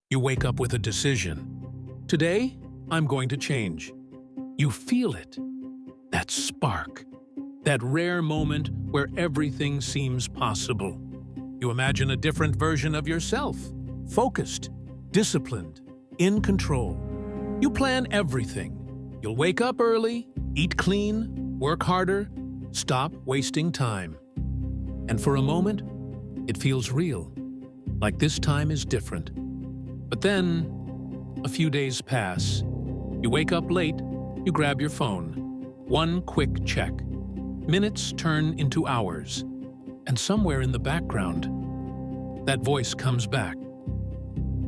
You wake up with a decision. Today, I'm going to change. You feel it. That spark. That rare moment where everything seems possible. You imagine a different version of yourself. Focused, disciplined, in control. You plan everything. You'll wake up early, eat clean, work harder, stop wasting time. And for a moment, it feels real, like this time is different. But then, a few days pass. You wake up late, you grab your phone. One quick check. Minutes turn into hours. And somewhere in the background, that voice comes back.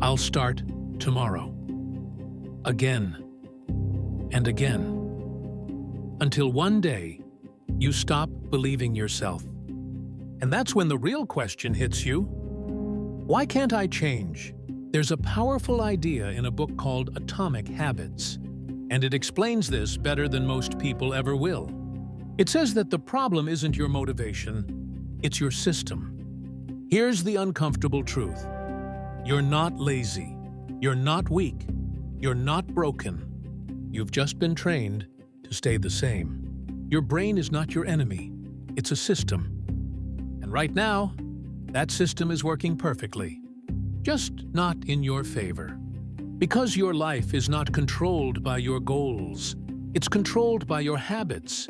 I'll start tomorrow. Again and again. Until one day, you stop believing yourself. And that's when the real question hits you. Why can't I change? There's a powerful idea in a book called Atomic Habits, and it explains this better than most people ever will. It says that the problem isn't your motivation, it's your system. Here's the uncomfortable truth. You're not lazy. You're not weak. You're not broken. You've just been trained to stay the same. Your brain is not your enemy. It's a system. And right now, that system is working perfectly. Just not in your favor. Because your life is not controlled by your goals. It's controlled by your habits.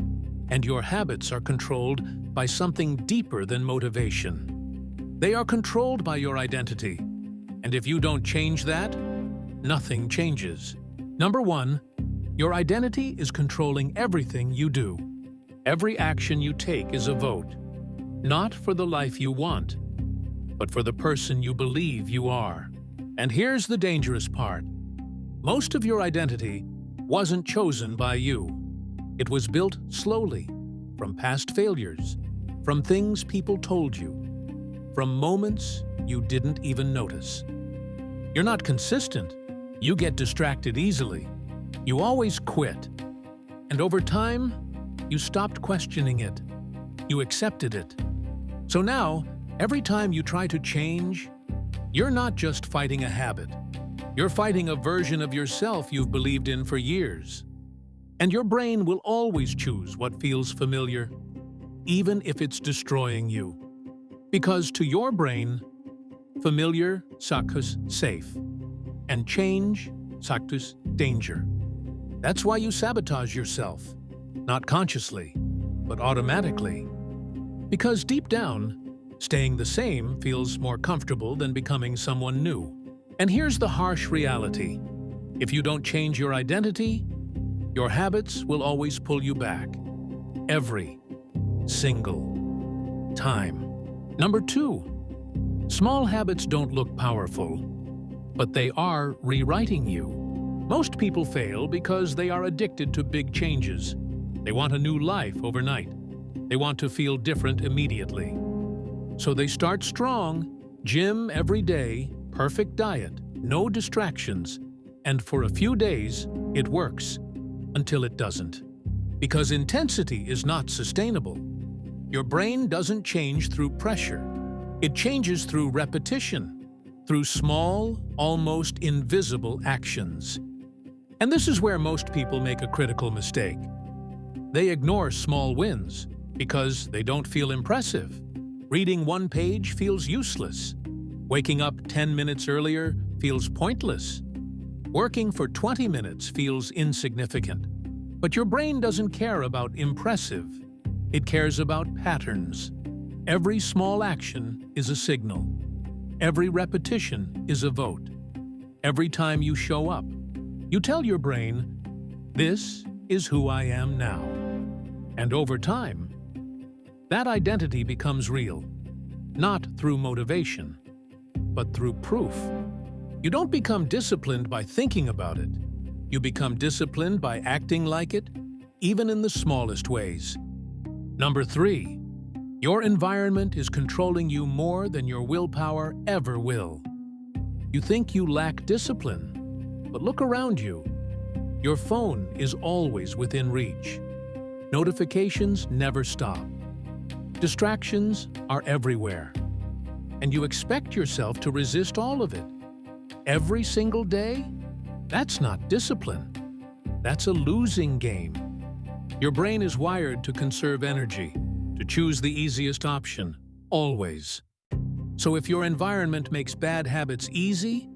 And your habits are controlled by something deeper than motivation. They are controlled by your identity. And if you don't change that, nothing changes. Number one, your identity is controlling everything you do. Every action you take is a vote. Not for the life you want, but for the person you believe you are. And here's the dangerous part. Most of your identity wasn't chosen by you. It was built slowly, from past failures, from things people told you, from moments you didn't even notice. You're not consistent. You get distracted easily. You always quit. And over time, you stopped questioning it. You accepted it. So now, every time you try to change, you're not just fighting a habit. You're fighting a version of yourself you've believed in for years. And your brain will always choose what feels familiar, even if it's destroying you. Because to your brain, familiar sakus safe, and change sakus danger. That's why you sabotage yourself, not consciously, but automatically. Because deep down, staying the same feels more comfortable than becoming someone new. And here's the harsh reality. If you don't change your identity, your habits will always pull you back. Every single time. Number two, small habits don't look powerful, but they are rewriting you. Most people fail because they are addicted to big changes. They want a new life overnight. They want to feel different immediately. So they start strong, gym every day, perfect diet, no distractions, and for a few days, it works, until it doesn't. Because intensity is not sustainable. Your brain doesn't change through pressure. It changes through repetition, through small, almost invisible actions. And this is where most people make a critical mistake. They ignore small wins because they don't feel impressive. Reading one page feels useless. Waking up 10 minutes earlier feels pointless. Working for 20 minutes feels insignificant. But your brain doesn't care about impressive. It cares about patterns. Every small action is a signal. Every repetition is a vote. Every time you show up, you tell your brain, this is who I am now. And over time, that identity becomes real, not through motivation, but through proof. You don't become disciplined by thinking about it. You become disciplined by acting like it, even in the smallest ways. Number three, your environment is controlling you more than your willpower ever will. You think you lack discipline, but look around you. Your phone is always within reach. Notifications never stop. Distractions are everywhere. And you expect yourself to resist all of it. every single day? That's not discipline. That's a losing game. Your brain is wired to conserve energy, to choose the easiest option, always. So if your environment makes bad habits easy,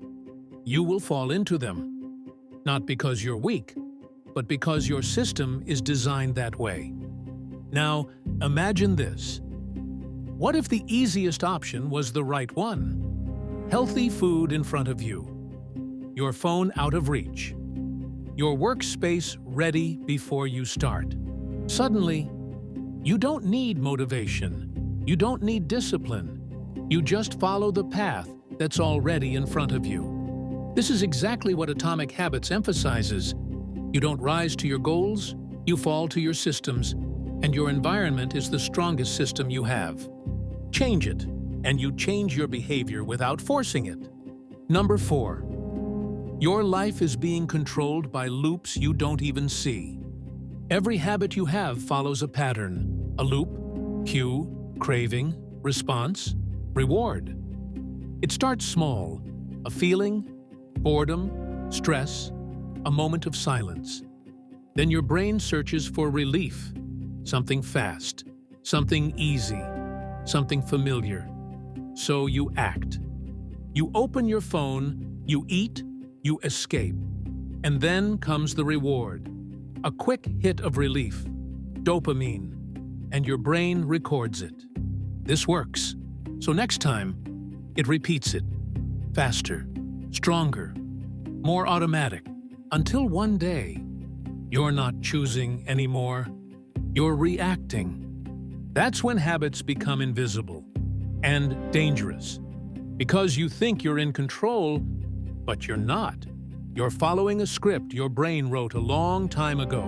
you will fall into them. Not because you're weak, but because your system is designed that way. Now, imagine this. What if the easiest option was the right one? Healthy food in front of you, your phone out of reach, your workspace ready before you start. Suddenly, you don't need motivation. You don't need discipline. You just follow the path that's already in front of you. This is exactly what Atomic Habits emphasizes. You don't rise to your goals, you fall to your systems, and your environment is the strongest system you have. Change it, and you change your behavior without forcing it. Number 4. Your life is being controlled by loops you don't even see. Every habit you have follows a pattern, a loop, cue, craving, response, reward. It starts small, a feeling, boredom, stress, a moment of silence. Then your brain searches for relief, something fast, something easy, something familiar. So you act. You open your phone, you eat, you escape. And then comes the reward. A quick hit of relief, dopamine, and your brain records it. This works. So next time, it repeats it. Faster, stronger, more automatic. Until one day, you're not choosing anymore. You're reacting. That's when habits become invisible and dangerous. Because you think you're in control, but you're not. You're following a script your brain wrote a long time ago.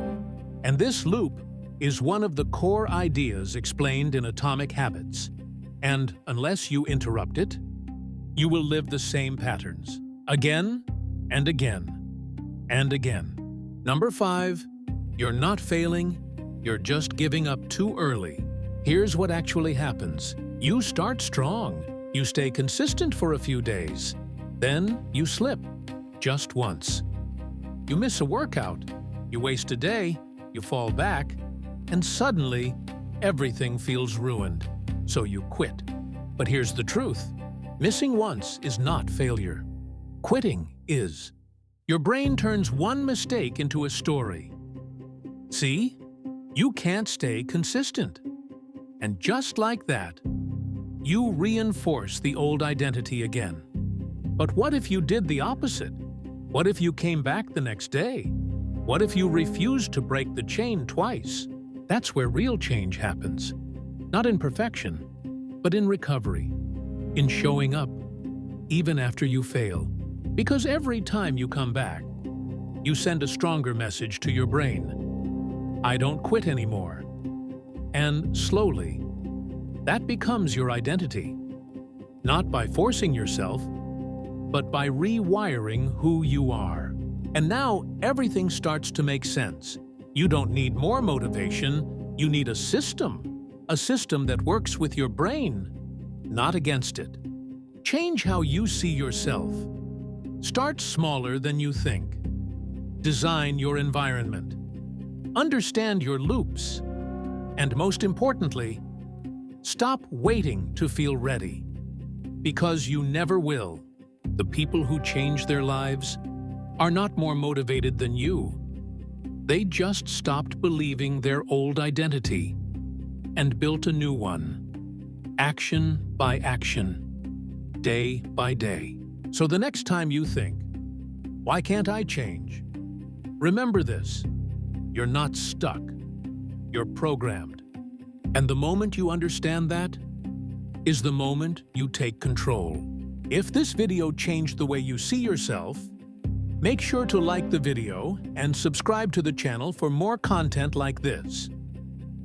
And this loop is one of the core ideas explained in Atomic Habits. And unless you interrupt it, you will live the same patterns, again and again and again. Number 5, you're not failing, you're just giving up too early. Here's what actually happens. You start strong, you stay consistent for a few days, then you slip. Just once. You miss a workout, you waste a day, you fall back, and suddenly everything feels ruined. So you quit. But here's the truth. Missing once is not failure. Quitting is. Your brain turns one mistake into a story. See? You can't stay consistent. And just like that, you reinforce the old identity again. But what if you did the opposite? What if you came back the next day? What if you refused to break the chain twice? That's where real change happens. Not in perfection, but in recovery, in showing up, even after you fail. Because every time you come back, you send a stronger message to your brain. I don't quit anymore. And slowly, that becomes your identity. Not by forcing yourself, but by rewiring who you are. And now everything starts to make sense. You don't need more motivation, you need a system that works with your brain, not against it. Change how you see yourself. Start smaller than you think. Design your environment. Understand your loops. And most importantly, stop waiting to feel ready. Because you never will. The people who change their lives are not more motivated than you. They just stopped believing their old identity and built a new one, action by action, day by day. So the next time you think, why can't I change? Remember this, you're not stuck, you're programmed. And the moment you understand that is the moment you take control. If this video changed the way you see yourself, make sure to like the video and subscribe to the channel for more content like this.